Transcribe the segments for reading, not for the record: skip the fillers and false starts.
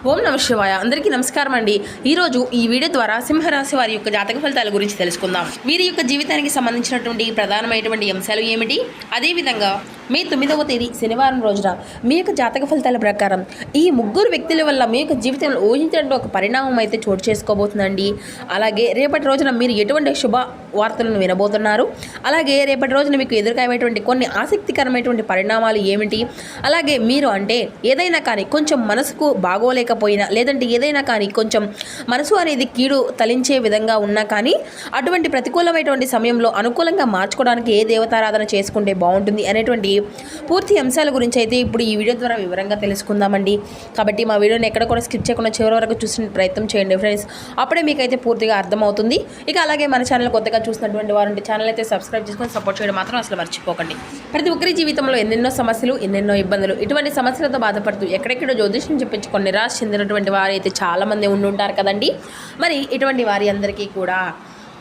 ఓం నమ శివాయ. అందరికీ నమస్కారం అండి. ఈరోజు ఈ వీడియో ద్వారా సింహరాశి వారి యొక్క జాతక ఫలితాల గురించి తెలుసుకుందాం. వీరి యొక్క జీవితానికి సంబంధించినటువంటి ప్రధానమైనటువంటి అంశాలు ఏమిటి, అదేవిధంగా మే 9వ తేదీ శనివారం రోజున మీ యొక్క జాతక ఫలితాల ప్రకారం ఈ ముగ్గురు వ్యక్తుల వల్ల మీ యొక్క జీవితంలో ఊహించినటువంటి ఒక పరిణామం అయితే చోటు చేసుకోబోతుందండి. అలాగే రేపటి రోజున మీరు ఎటువంటి శుభ వార్తలను వినబోతున్నారు, అలాగే రేపటి రోజున మీకు ఎదురుకాయేటువంటి కొన్ని ఆసక్తికరమైనటువంటి పరిణామాలు ఏమిటి, అలాగే మీరు అంటే ఏదైనా కానీ కొంచెం మనసుకు బాగోలేకపోయినా, లేదంటే ఏదైనా కానీ కొంచెం మనసు అనేది కీడు తలించే విధంగా ఉన్నా కానీ అటువంటి ప్రతికూలమైనటువంటి సమయంలో అనుకూలంగా మార్చుకోవడానికి ఏ దేవతారాధన చేసుకుంటే బాగుంటుంది అనేటువంటి పూర్తి అంశాల గురించి అయితే ఇప్పుడు ఈ వీడియో ద్వారా వివరంగా తెలుసుకుందామండి. కాబట్టి మా వీడియోని ఎక్కడ కూడా స్కిప్ చేయకుండా చివరి వరకు చూసిన ప్రయత్నం చేయండి ఫ్రెండ్స్. అప్పుడే మీకైతే పూర్తిగా అర్థమవుతుంది. ఇక అలాగే మన ఛానల్ కొత్తగా చూసినటువంటి వారంటే ఛానల్ అయితే సబ్స్క్రైబ్ చేసుకొని సపోర్ట్ చేయడం మాత్రం అసలు మర్చిపోకండి. ప్రతి ఒక్కరి జీవితంలో ఎన్నెన్నో సమస్యలు, ఎన్నెన్నో ఇబ్బందులు, ఇటువంటి సమస్యలతో బాధపడుతూ ఎక్కడెక్కడో జ్యోతిష్యం చెప్పించుకొని నిరాశ చెందినటువంటి వారు అయితే చాలామంది ఉండుంటారు కదండి. మరి ఇటువంటి వారి అందరికీ కూడా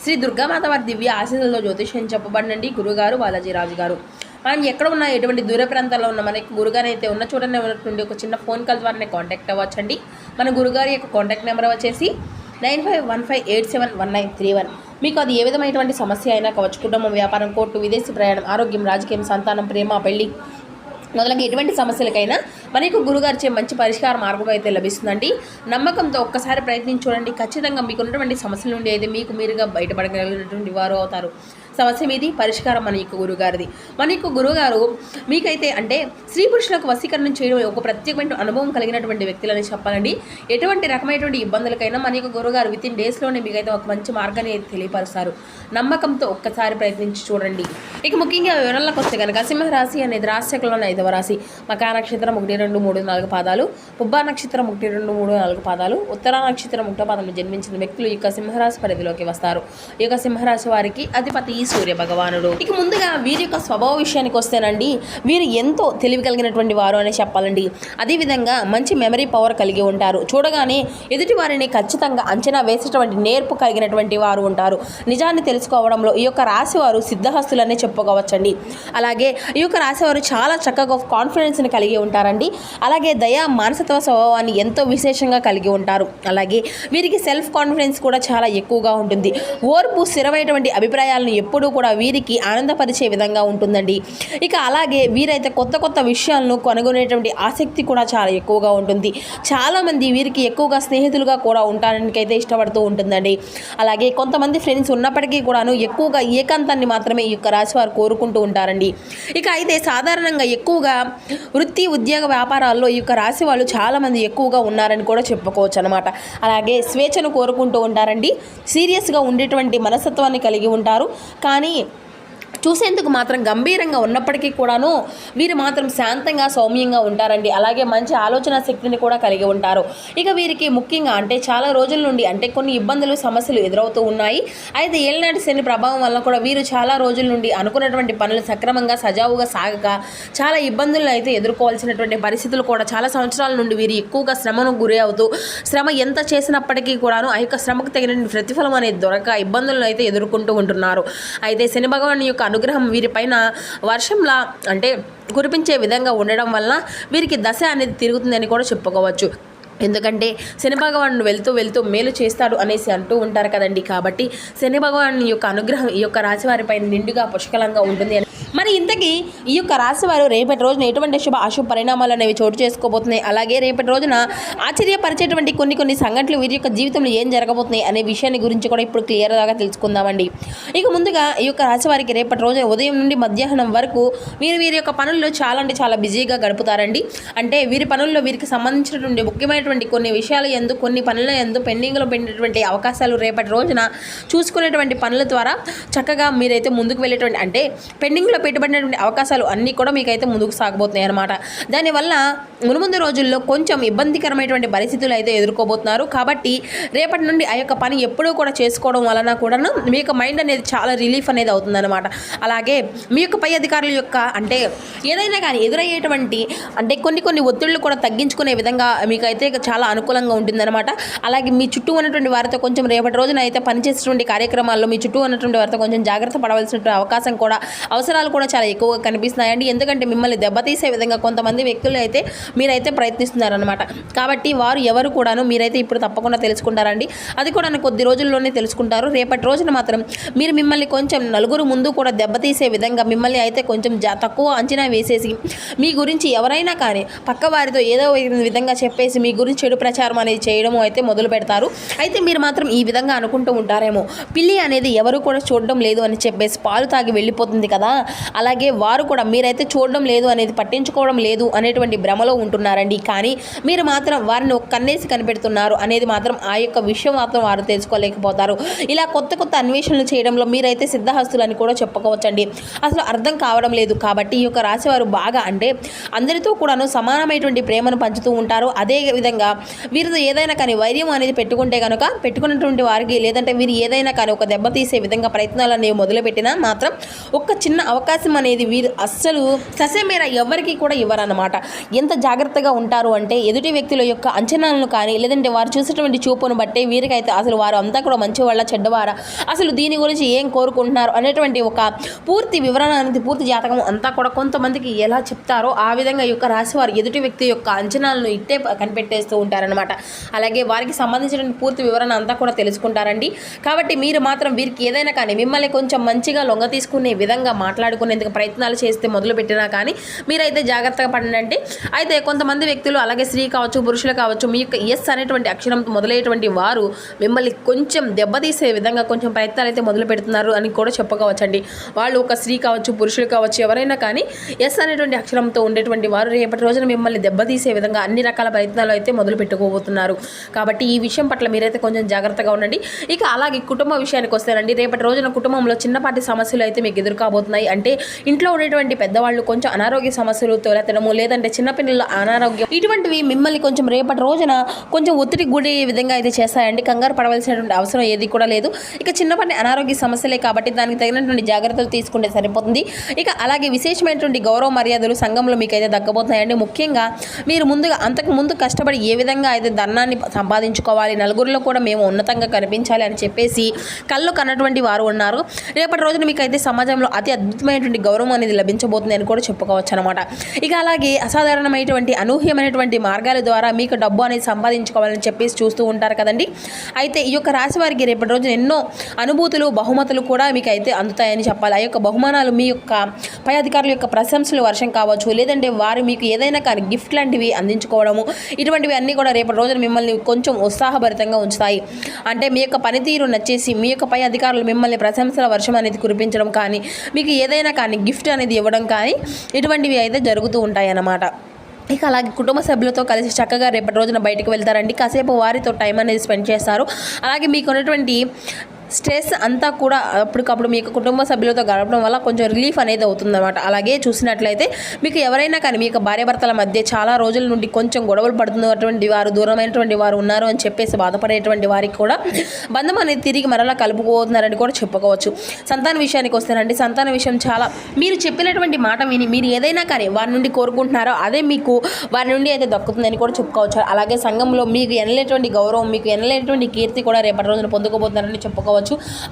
శ్రీ దుర్గామాత వారి దివ్య ఆశీస్సులతో జ్యోతిష్యం చెప్పబడినండి గురుగారు బాలాజీరాజు గారు. మనం ఎక్కడ ఉన్నా ఎటువంటి దూర ప్రాంతాల్లో ఉన్న మనకి గురుగారు అయితే ఉన్న చూడనే ఉన్నటువంటి ఒక చిన్న ఫోన్ కాల్ ద్వారానే కాంటాక్ట్ అవ్వచ్చండి. మన గురుగారి యొక్క కాంటాక్ట్ నెంబర్ వచ్చేసి 9515871931. మీకు అది ఏ విధమైనటువంటి సమస్య అయినా కావచ్చు, కుటుంబం, వ్యాపారం, కోర్టు, విదేశీ ప్రయాణం, ఆరోగ్యం, రాజకీయం, సంతానం, ప్రేమ, పెళ్లి మొదలగు ఎటువంటి సమస్యలకైనా మనకు గురుగారిచే మంచి పరిష్కార మార్గం అయితే లభిస్తుందండి. నమ్మకంతో ఒక్కసారి ప్రయత్నించి చూడండి. ఖచ్చితంగా మీకు ఉన్నటువంటి సమస్యల నుండి అయితే మీకు మీరుగా బయటపడగలిగినటువంటి వారు అవుతారు. సమస్య మీది, పరిష్కారం మన యొక్క గురుగారిది. మన యొక్క గురుగారు మీకైతే అంటే స్త్రీ పురుషులకు వశీకరణ చేయడం ఒక ప్రత్యేకమైన అనుభవం కలిగినటువంటి వ్యక్తులని చెప్పాలండి. ఎటువంటి రకమైనటువంటి ఇబ్బందులకైనా మన యొక్క గురుగారు విత్ ఇన్ డేస్లోనే మీకైతే ఒక మంచి మార్గాన్ని అయితే తెలియపరుస్తారు. నమ్మకంతో ఒక్కసారి ప్రయత్నించి చూడండి. ఇక ముఖ్యంగా వివరాలకు వస్తే కనుక సింహరాశి అనేది రాశిలోని 5వ రాశి. మకా నక్షత్రం 1, 2, 3, 4 పాదాలు, పుబ్బా నక్షత్రం 1, 2, 3, 4 పాదాలు, ఉత్తరా నక్షత్రం 1వ పాదంలో జన్మించిన వ్యక్తులు ఈ యొక్క సింహరాశి పరిధిలోకి వస్తారు. ఈ యొక్క సింహరాశి వారికి అధిపతి సూర్య భగవానుడు. ఇక ముందుగా వీరి యొక్క స్వభావ విషయానికి వస్తేనండి, వీరు ఎంతో తెలివి కలిగినటువంటి వారు అని చెప్పాలండి. అదేవిధంగా మంచి మెమరీ పవర్ కలిగి ఉంటారు. చూడగానే ఎదుటి వారిని ఖచ్చితంగా అంచనా వేసేటువంటి నేర్పు కలిగినటువంటి వారు ఉంటారు. నిజాన్ని తెలుసుకోవడంలో ఈ యొక్క రాశి వారు సిద్ధహస్తులనే చెప్పుకోవచ్చండి. అలాగే ఈ యొక్క రాశి వారు చాలా చక్కగా కాన్ఫిడెన్స్ని కలిగి ఉంటారండి. అలాగే దయా మానసత్వ స్వభావాన్ని ఎంతో విశేషంగా కలిగి ఉంటారు. అలాగే వీరికి సెల్ఫ్ కాన్ఫిడెన్స్ కూడా చాలా ఎక్కువగా ఉంటుంది. ఓర్పు, స్థిరమైనటువంటి అభిప్రాయాలను ఎప్పుడూ కూడా వీరికి ఆనందపరిచే విధంగా ఉంటుందండి. ఇక అలాగే వీరైతే కొత్త కొత్త విషయాలను కనుగొనేటువంటి ఆసక్తి కూడా చాలా ఎక్కువగా ఉంటుంది. చాలామంది వీరికి ఎక్కువగా స్నేహితులుగా కూడా ఉండడానికి అయితే ఇష్టపడుతూ ఉంటుందండి. అలాగే కొంతమంది ఫ్రెండ్స్ ఉన్నప్పటికీ కూడాను ఎక్కువగా ఏకాంతాన్ని మాత్రమే ఈ యొక్క రాశి వారు కోరుకుంటూ ఉంటారండి. ఇక అయితే సాధారణంగా ఎక్కువగా వృత్తి, ఉద్యోగ, వ్యాపారాల్లో ఈ యొక్క రాశి వాళ్ళు చాలామంది ఎక్కువగా ఉన్నారని కూడా చెప్పుకోవచ్చు అనమాట. అలాగే స్వేచ్ఛను కోరుకుంటూ ఉంటారండి. సీరియస్గా ఉండేటువంటి మనస్తత్వాన్ని కలిగి ఉంటారు. కానీ చూసేందుకు మాత్రం గంభీరంగా ఉన్నప్పటికీ కూడాను వీరు మాత్రం శాంతంగా, సౌమ్యంగా ఉంటారండి. అలాగే మంచి ఆలోచన శక్తిని కూడా కలిగి ఉంటారు. ఇక వీరికి ముఖ్యంగా అంటే చాలా రోజుల నుండి అంటే కొన్ని ఇబ్బందులు, సమస్యలు ఎదురవుతూ ఉన్నాయి. అయితే ఏళ్ళనాటి శని ప్రభావం వల్ల కూడా వీరు చాలా రోజుల నుండి అనుకున్నటువంటి పనులు సక్రమంగా, సజావుగా సాగక చాలా ఇబ్బందులను అయితే ఎదుర్కోవాల్సినటువంటి పరిస్థితులు కూడా చాలా సంవత్సరాల నుండి వీరు ఎక్కువగా శ్రమను గురి అవుతూ శ్రమ ఎంత చేసినప్పటికీ కూడాను ఆ యొక్క శ్రమకు తగిన ప్రతిఫలం అనేది దొరక ఇబ్బందులను అయితే ఎదుర్కొంటూ ఉంటున్నారు. అయితే శని భగవాన్ యొక్క అనుగ్రహం వీరిపైన వర్షంలా అంటే కురిపించే విధంగా ఉండడం వలన వీరికి దశ అనేది తిరుగుతుందని కూడా చెప్పుకోవచ్చు. ఎందుకంటే శని భగవానుడు వెళ్తూ వెళ్తూ మేలు చేస్తాడు అనేసి అంటూ ఉంటారు కదండి. కాబట్టి శని భగవాను యొక్క అనుగ్రహం ఈ యొక్క రాశి వారిపైన నిండుగా పుష్కలంగా ఉంటుంది అని. మరి ఇంతకీ ఈ యొక్క రాశి వారు రేపటి రోజున ఎటువంటి శుభ అశుభ పరిణామాలు అనేవి చోటు చేసుకోబోతున్నాయి, అలాగే రేపటి రోజున ఆశ్చర్యపరిచేటువంటి కొన్ని సంఘటనలు వీరి యొక్క జీవితంలో ఏం జరగబోతున్నాయి అనే విషయాన్ని గురించి కూడా ఇప్పుడు క్లియర్గా తెలుసుకుందామండి. ఇక ముందుగా ఈ యొక్క రాశి వారికి రేపటి రోజున ఉదయం నుండి మధ్యాహ్నం వరకు వీరి యొక్క పనుల్లో చాలా అంటే చాలా బిజీగా గడుపుతారండి. అంటే వీరి పనుల్లో వీరికి సంబంధించినటువంటి ముఖ్యమైన కొన్ని విషయాలు కొన్ని పనుల పెండింగ్లో పెట్టినటువంటి అవకాశాలు రేపటి రోజున చూసుకునేటువంటి పనుల ద్వారా చక్కగా మీరైతే ముందుకు వెళ్ళేటువంటి అంటే పెండింగ్లో పెట్టబడినటువంటి అవకాశాలు అన్నీ కూడా మీకైతే ముందుకు సాగబోతున్నాయి అన్నమాట. దానివల్ల మునుముందు రోజుల్లో కొంచెం ఇబ్బందికరమైనటువంటి పరిస్థితులు అయితే ఎదుర్కోబోతున్నారు. కాబట్టి రేపటి నుండి ఆ యొక్క పని ఎప్పుడూ కూడా చేసుకోవడం వలన కూడాను మీ యొక్క మైండ్ అనేది చాలా రిలీఫ్ అనేది అవుతుందన్నమాట. అలాగే మీ యొక్క పై అధికారుల యొక్క అంటే ఏదైనా కానీ ఎదురయ్యేటువంటి అంటే కొన్ని ఒత్తిళ్లు కూడా తగ్గించుకునే విధంగా మీకైతే చాలా అనుకూలంగా ఉంటుందన్నమాట. అలాగే మీ చుట్టూ ఉన్నటువంటి వారితో కొంచెం రేపటి రోజున అయితే పనిచేసేటువంటి కార్యక్రమాల్లో మీ చుట్టూ ఉన్నటువంటి వారితో కొంచెం జాగ్రత్త పడవలసినటువంటి అవకాశం కూడా అవసరాలు ప్రయత్నాలు కూడా చాలా ఎక్కువగా కనిపిస్తున్నాయండి. ఎందుకంటే మిమ్మల్ని దెబ్బతీసే విధంగా కొంతమంది వ్యక్తులు అయితే మీరైతే ప్రయత్నిస్తున్నారనమాట. కాబట్టి వారు ఎవరు కూడాను మీరైతే ఇప్పుడు తప్పకుండా తెలుసుకుంటారండి. అది కూడా కొద్ది రోజుల్లోనే తెలుసుకుంటారు. రేపటి రోజున మాత్రం మిమ్మల్ని కొంచెం నలుగురు ముందు కూడా దెబ్బతీసే విధంగా మిమ్మల్ని అయితే కొంచెం తక్కువ అంచనా వేసేసి మీ గురించి ఎవరైనా కానీ పక్క వారితో ఏదో విధంగా చెప్పేసి మీ గురించి చెడు ప్రచారం అనేది చేయడము అయితే మొదలు పెడతారు. అయితే మీరు మాత్రం ఈ విధంగా అనుకుంటూ ఉంటారేమో, పిల్లి అనేది ఎవరు కూడా చూడడం లేదు అని చెప్పేసి పాలు తాగి వెళ్ళిపోతుంది కదా, అలాగే వారు కూడా మీరైతే చూడడం లేదు అనేది పట్టించుకోవడం లేదు అనేటువంటి భ్రమలో ఉంటున్నారండి. కానీ మీరు మాత్రం వారిని ఒక కన్నేసి కనిపెడుతున్నారు అనేది మాత్రం ఆ యొక్క విషయం మాత్రం వారు తెలుసుకోలేకపోతారు. ఇలా కొత్త కొత్త అన్వేషణలు చేయడంలో మీరైతే సిద్ధహస్తులని కూడా చెప్పుకోవచ్చండి. అసలు అర్థం కావడం లేదు. కాబట్టి ఈ యొక్క రాశి వారు బాగా అంటే అందరితో కూడాను సమానమైనటువంటి ప్రేమను పంచుతూ ఉంటారు. అదే విధంగా వీరితో ఏదైనా కానీ వైర్యం అనేది పెట్టుకుంటే కనుక పెట్టుకున్నటువంటి వారికి లేదంటే వీరు ఏదైనా కానీ ఒక దెబ్బతీసే విధంగా ప్రయత్నాలు అనేవి మొదలుపెట్టినా మాత్రం ఒక చిన్న అవకాశం అనేది వీరు అస్సలు ససేమేర ఎవరికి కూడా ఇవ్వరన్నమాట. ఎంత జాగ్రత్తగా ఉంటారు అంటే ఎదుటి వ్యక్తుల యొక్క అంచనాలను కానీ లేదంటే వారు చూసేటువంటి చూపును బట్టి వీరికైతే అసలు వారు అంతా కూడా మంచివాళ్ళ చెడ్డవారా, అసలు దీని గురించి ఏం కోరుకుంటున్నారు అనేటువంటి ఒక పూర్తి వివరణ అనేది పూర్తి జాతకం అంతా కూడా కొంతమందికి ఎలా చెప్తారో ఆ విధంగా ఈ యొక్క రాశి వారు ఎదుటి వ్యక్తి యొక్క అంచనాలను ఇట్టే కనిపెట్టేస్తూ ఉంటారనమాట. అలాగే వారికి సంబంధించిన పూర్తి వివరణ అంతా కూడా తెలుసుకుంటారండి. కాబట్టి మీరు మాత్రం వీరికి ఏదైనా కానీ మిమ్మల్ని కొంచెం మంచిగా లొంగ తీసుకునే విధంగా మాట్లాడుకునేందుకు ప్రయత్నాలు చేస్తే మొదలుపెట్టినా కానీ మీరైతే జాగ్రత్తగా పడండి. అయితే కొంతమంది వ్యక్తులు అలాగే స్త్రీ కావచ్చు పురుషులు కావచ్చు మీ యొక్క ఎస్ అనేటువంటి అక్షరంతో మొదలయ్యేటువంటి వారు మిమ్మల్ని కొంచెం దెబ్బతీసే విధంగా కొంచెం ప్రయత్నాలు అయితే మొదలు పెడుతున్నారు అని కూడా చెప్పుకోవచ్చండి. వాళ్ళు ఒక స్త్రీ కావచ్చు పురుషులు కావచ్చు ఎవరైనా కానీ ఎస్ అనేటువంటి అక్షరంతో ఉండేటువంటి వారు రేపటి రోజున మిమ్మల్ని దెబ్బతీసే విధంగా అన్ని రకాల ప్రయత్నాలు అయితే మొదలు పెట్టుకోబోతున్నారు. కాబట్టి ఈ విషయం పట్ల మీరైతే కొంచెం జాగ్రత్తగా ఉండండి. ఇక అలాగే కుటుంబ విషయానికి వస్తేనండి, రేపటి రోజున కుటుంబంలో చిన్నపాటి సమస్యలు అయితే మీకు ఎదుర్కోబోతున్నాయి. అంటే ఇంట్లో ఉండేటువంటి పెద్దవాళ్ళు కొంచెం అనారోగ్య సమస్యలు తొలెత్తడము లేదంటే చిన్నపిల్లల అనారోగ్యం ఇటువంటివి మిమ్మల్ని కొంచెం రేపటి రోజున కొంచెం ఒత్తిడికి గురి విధంగా అయితే చేస్తాయండి. కంగారు పడవలసినటువంటి అవసరం ఏది కూడా లేదు. ఇక చిన్నపాటి అనారోగ్య సమస్యలే కాబట్టి దానికి తగినటువంటి జాగ్రత్తలు తీసుకుంటే సరిపోతుంది. ఇక అలాగే విశేషమైనటువంటి గౌరవ మర్యాదలు సంఘంలో మీకు అయితే దక్కబోతున్నాయండి. ముఖ్యంగా మీరు ముందుగా అంతకు ముందు కష్టపడి ఏ విధంగా అయితే ధనాన్ని సంపాదించుకోవాలి, నలుగురిలో కూడా మేము ఉన్నతంగా కనిపించాలి అని చెప్పేసి కళ్ళు కన్నటువంటి వారు ఉన్నారు. రేపటి రోజున మీకు అయితే సమాజంలో అతి అద్భుతమైనటువంటి గౌరవం అనేది లభించబోతుంది అని కూడా చెప్పుకోవచ్చు అనమాట. ఇక అలాగే అసాధారణమైనటువంటి అనూహ్యమైనటువంటి మార్గాల ద్వారా మీకు డబ్బు అనేది సంపాదించుకోవాలని చెప్పేసి చూస్తూ ఉంటారు కదండి. అయితే ఈ యొక్క రాశి వారికి రేపటి రోజున ఎన్నో అనుభూతులు బహుమతులు కూడా మీకు అయితే అందుతాయని చెప్పాలి. ఆ యొక్క బహుమానాలు మీ యొక్క పై అధికారుల యొక్క ప్రశంసలు వర్షం కావచ్చు లేదంటే వారు మీకు ఏదైనా కానీ గిఫ్ట్ లాంటివి అందించుకోవడము ఇటువంటివి అన్నీ కూడా రేపటి రోజున మిమ్మల్ని కొంచెం ఉత్సాహభరితంగా ఉంచుతాయి. అంటే మీ యొక్క పనితీరు నచ్చేసి మీ యొక్క పై అధికారులు మిమ్మల్ని ప్రశంసల వర్షం అనేది కురిపించడం కానీ మీకు ఏదైనా కానీ గిఫ్ట్ అనేది ఇవ్వడం కానీ ఇటువంటివి అయితే జరుగుతూ ఉంటాయి అన్నమాట. ఇక అలాగే కుటుంబ సభ్యులతో కలిసి చక్కగా రేపటి రోజున బయటకు వెళ్తారండి. కాసేపు వారితో టైం అనేది స్పెండ్ చేస్తారు. అలాగే మీకు ఉన్నటువంటి స్ట్రెస్ అంతా కూడా అప్పటికప్పుడు మీకు కుటుంబ సభ్యులతో గడపడం వల్ల కొంచెం రిలీఫ్ అనేది అవుతుందన్నమాట. అలాగే చూసినట్లయితే మీకు ఎవరైనా కానీ మీ యొక్క భార్యాభర్తల మధ్య చాలా రోజుల నుండి కొంచెం గొడవలు పడుతున్నటువంటి వారు దూరమైనటువంటి వారు ఉన్నారు అని చెప్పేసి బాధపడేటువంటి వారికి కూడా బంధం అనేది తిరిగి మరలా కలుపుకోతున్నారని కూడా చెప్పుకోవచ్చు. సంతాన విషయానికి వస్తేనండి, సంతాన విషయం చాలా మీరు చెప్పినటువంటి మాట విని మీరు ఏదైనా కానీ వారి నుండి కోరుకుంటున్నారో అదే మీకు వారి నుండి అయితే దక్కుతుందని కూడా చెప్పుకోవచ్చు. అలాగే సంఘంలో మీకు ఎనలేటువంటి గౌరవం మీకు ఎనలేటువంటి కీర్తి కూడా రేపటి రోజున పొందుకోబోతున్నారని చెప్పుకోవచ్చు.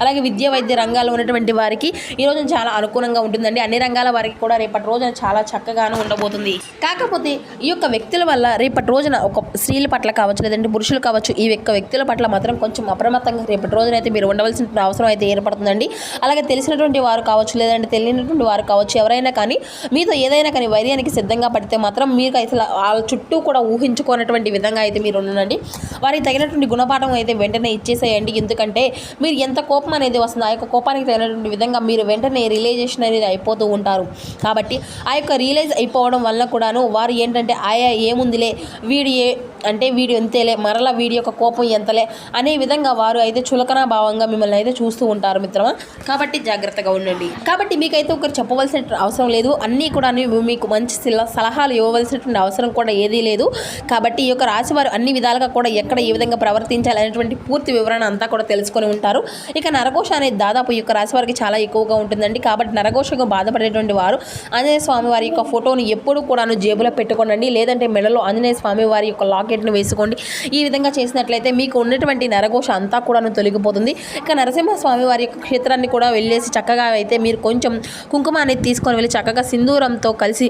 అలాగే విద్యా వైద్య రంగాల్లో ఉన్నటువంటి వారికి ఈ రోజు చాలా అనుకూలంగా ఉంటుందండి. అన్ని రంగాల వారికి కూడా రేపటి రోజున చాలా చక్కగాను ఉండబోతుంది. కాకపోతే ఈ యొక్క వ్యక్తుల వల్ల రేపటి రోజున ఒక స్త్రీల పట్ల కావచ్చు లేదంటే పురుషులు కావచ్చు ఈ యొక్క వ్యక్తుల పట్ల మాత్రం కొంచెం అప్రమత్తంగా రేపటి రోజున అయితే మీరు ఉండవలసిన అవసరం అయితే ఏర్పడుతుందండి. అలాగే తెలిసినటువంటి వారు కావచ్చు లేదంటే తెలియనటువంటి వారు కావచ్చు ఎవరైనా కానీ మీతో ఏదైనా కానీ వైర్యానికి సిద్ధంగా పడితే మాత్రం మీరు అయితే వాళ్ళ చుట్టూ కూడా ఊహించుకున్నటువంటి విధంగా అయితే మీరు ఉండండి. వారికి తగినటువంటి గుణపాఠం అయితే వెంటనే ఇచ్చేసేయండి. ఎందుకంటే మీరు ఎంత కోపం అనేది వస్తుందో ఆ యొక్క కోపానికి తగినటువంటి విధంగా మీరు వెంటనే రియలైజేషన్ అనేది అయిపోతూ ఉంటారు. కాబట్టి ఆ యొక్క రియలైజ్ అయిపోవడం వల్ల కూడాను వారు ఏంటంటే ఆయా ఏముందిలే వీడు ఎంతేలే మరలా వీడి యొక్క కోపం ఎంతలే అనే విధంగా వారు అయితే చులకన భావంగా మిమ్మల్ని అయితే చూస్తూ ఉంటారు మిత్రమా. కాబట్టి జాగ్రత్తగా ఉండండి. కాబట్టి మీకైతే ఒకరు చెప్పవలసిన అవసరం లేదు. అన్నీ కూడా మీకు మంచి సలహాలు ఇవ్వవలసినటువంటి అవసరం కూడా ఏదీ లేదు. కాబట్టి ఈ యొక్క రాశి వారు అన్ని విధాలుగా కూడా ఎక్కడ ఏ విధంగా ప్రవర్తించాలి అనేటువంటి పూర్తి వివరణ అంతా కూడా తెలుసుకొని ఉంటారు. ఇక నరఘోష అనేది దాదాపు ఈ యొక్క రాశి వారికి చాలా ఎక్కువగా ఉంటుందండి. కాబట్టి నరఘోషగా బాధపడేటువంటి వారు ఆంజనేయ స్వామి వారి యొక్క ఫోటోని ఎప్పుడు కూడా జేబులో పెట్టుకోనండి. లేదంటే మెడలో ఆంజనేయ స్వామి వారి యొక్క లాకెట్ లాకెట్ను వేసుకోండి. ఈ విధంగా చేసినట్లయితే మీకు ఉన్నటువంటి నరఘోష అంతా కూడా తొలగిపోతుంది. ఇక నరసింహస్వామి వారి యొక్క క్షేత్రాన్ని కూడా వెళ్ళేసి చక్కగా అయితే మీరు కొంచెం కుంకుమ అనేది తీసుకొని వెళ్ళి చక్కగా సింధూరంతో కలిసి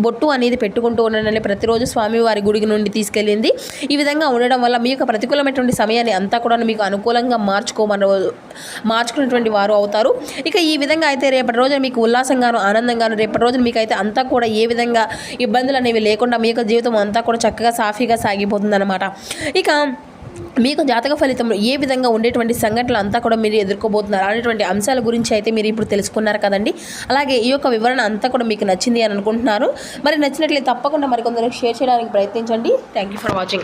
బొట్టు అనేది పెట్టుకుంటూ ఉండండి. ప్రతిరోజు స్వామివారి గుడికి నుండి తీసుకెళ్ళింది. ఈ విధంగా ఉండడం వల్ల మీ యొక్క ప్రతికూలమైనటువంటి సమయాన్ని అంతా కూడా మీకు అనుకూలంగా మార్చుకున్నటువంటి వారు అవుతారు. ఇక ఈ విధంగా అయితే రేపటి రోజున మీకు ఉల్లాసంగాను ఆనందంగాను రేపటి రోజున మీకు అయితే అంతా కూడా ఏ విధంగా ఇబ్బందులు అనేవి లేకుండా మీ యొక్క జీవితం అంతా కూడా చక్కగా సాఫీగా సాగిపోతుందన్నమాట. ఇక మీకు జాతక ఫలితంలో ఏ విధంగా ఉండేటువంటి సంఘటనలు అంతా కూడా మీరు ఎదుర్కోబోతున్నారు అనేటువంటి అంశాల గురించి అయితే మీరు ఇప్పుడు తెలుసుకున్నారు కదండి. అలాగే ఈ యొక్క వివరణ అంతా కూడా మీకు నచ్చింది అని అనుకుంటున్నారు. మరి నచ్చినట్లయితే తప్పకుండా మరికొందరికి షేర్ చేయడానికి ప్రయత్నించండి. Thank you for watching.